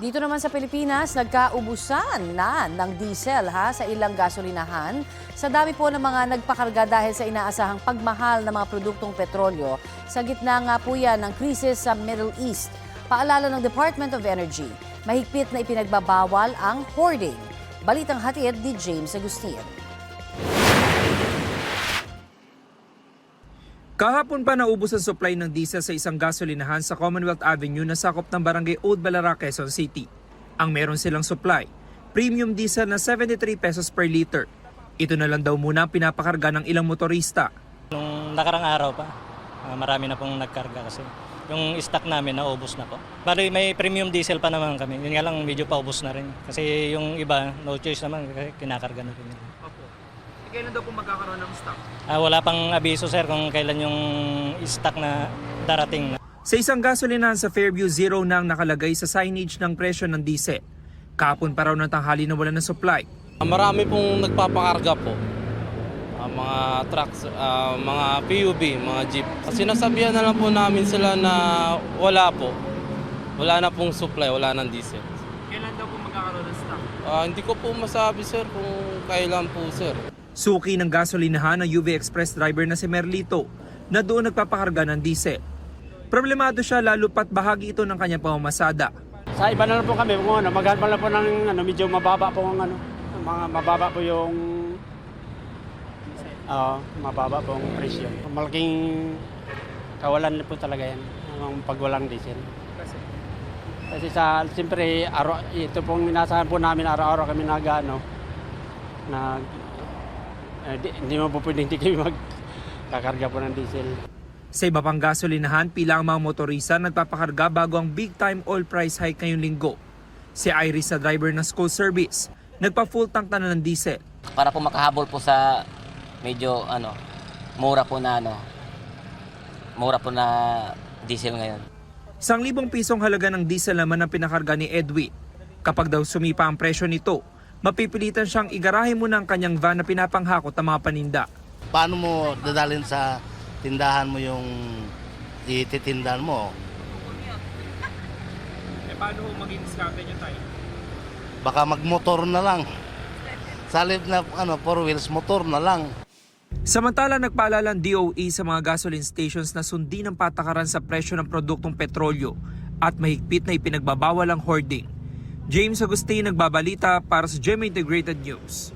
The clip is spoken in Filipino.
Dito naman sa Pilipinas, nagkaubusan na ng diesel sa ilang gasolinahan. Sa dami po ng mga nagpakarga dahil sa inaasahang pagmahal ng mga produktong petrolyo. Sa gitna nga po yan ng krisis sa Middle East. Paalala ng Department of Energy, mahigpit na ipinagbabawal ang hoarding. Balitang hatid ni James Agustin. Kahapon pa naubos ang supply ng diesel sa isang gasolinahan sa Commonwealth Avenue na sakop ng barangay Old Balara, Quezon City. Ang meron silang supply, premium diesel na 73 pesos per liter. Ito na lang daw muna ang pinapakarga ng ilang motorista. Nung nakarang araw pa, marami na pong nagkarga kasi yung stock namin naubos na po. Bali may premium diesel pa naman kami, yun nga lang medyo paubos na rin. Kasi yung iba, no choice naman, kinakarga na rin. Kailan daw po magkakaroon ng stock? Wala pang abiso sir kung kailan yung stock na darating. Sa isang gasolinahan sa Fairview, zero na ang nakalagay sa signage ng presyo ng diesel. Kahapon pa raw ng tanghali na wala ng supply. Marami pong nagpapakarga po. Mga trucks, mga PUV, mga jeep. Kasi nasabihan na lang po namin sila na wala po. Wala na pong supply, wala ng diesel. Kailan daw po magkakaroon ng stock? Hindi ko po masabi sir kung kailan po sir. Suki ng gasolinahan ng UV Express driver na si Merlito na doon nagpapakarga ng diesel. Problemado siya lalo pat bahagi ito ng kanyang pamamasada. Sa iba na lang po kami, kung maghanap lang po ng medyo mababa po ang mga mababa po yung mababa po ang presyo. Malaking kawalan po talaga yan, ang pagwalang diesel. Kasi siyempre, ito pong minasahan po namin, araw-araw kami hindi mo po pwedeng hindi kami magkakarga po ng diesel. Sa iba pang gasolinahan, pila ang mga motorista nagpapakarga bago ang big time oil price hike ngayong linggo. Si Iris na driver ng school service, nagpa-full tank na ng diesel. Para po makahabol po sa medyo mura po na diesel ngayon. 1,000 pisong halaga ng diesel naman ang pinakarga ni Edwin. Kapag daw sumipa ang presyo nito, mapipilitan siyang igarahe muna ang kanyang van na pinapanghakot ng mga paninda. Paano mo dadalhin sa tindahan mo yung ititindahan mo? Paano maging diskarte niyo tayo? Baka magmotor na lang. Salib na 4 wheels, motor na lang. Samantala, nagpaalala ang DOE sa mga gasoline stations na sundin ang patakaran sa presyo ng produktong petrolyo at mahigpit na ipinagbabawal ang hoarding. James Agustin nagbabalita para sa GMA Integrated News.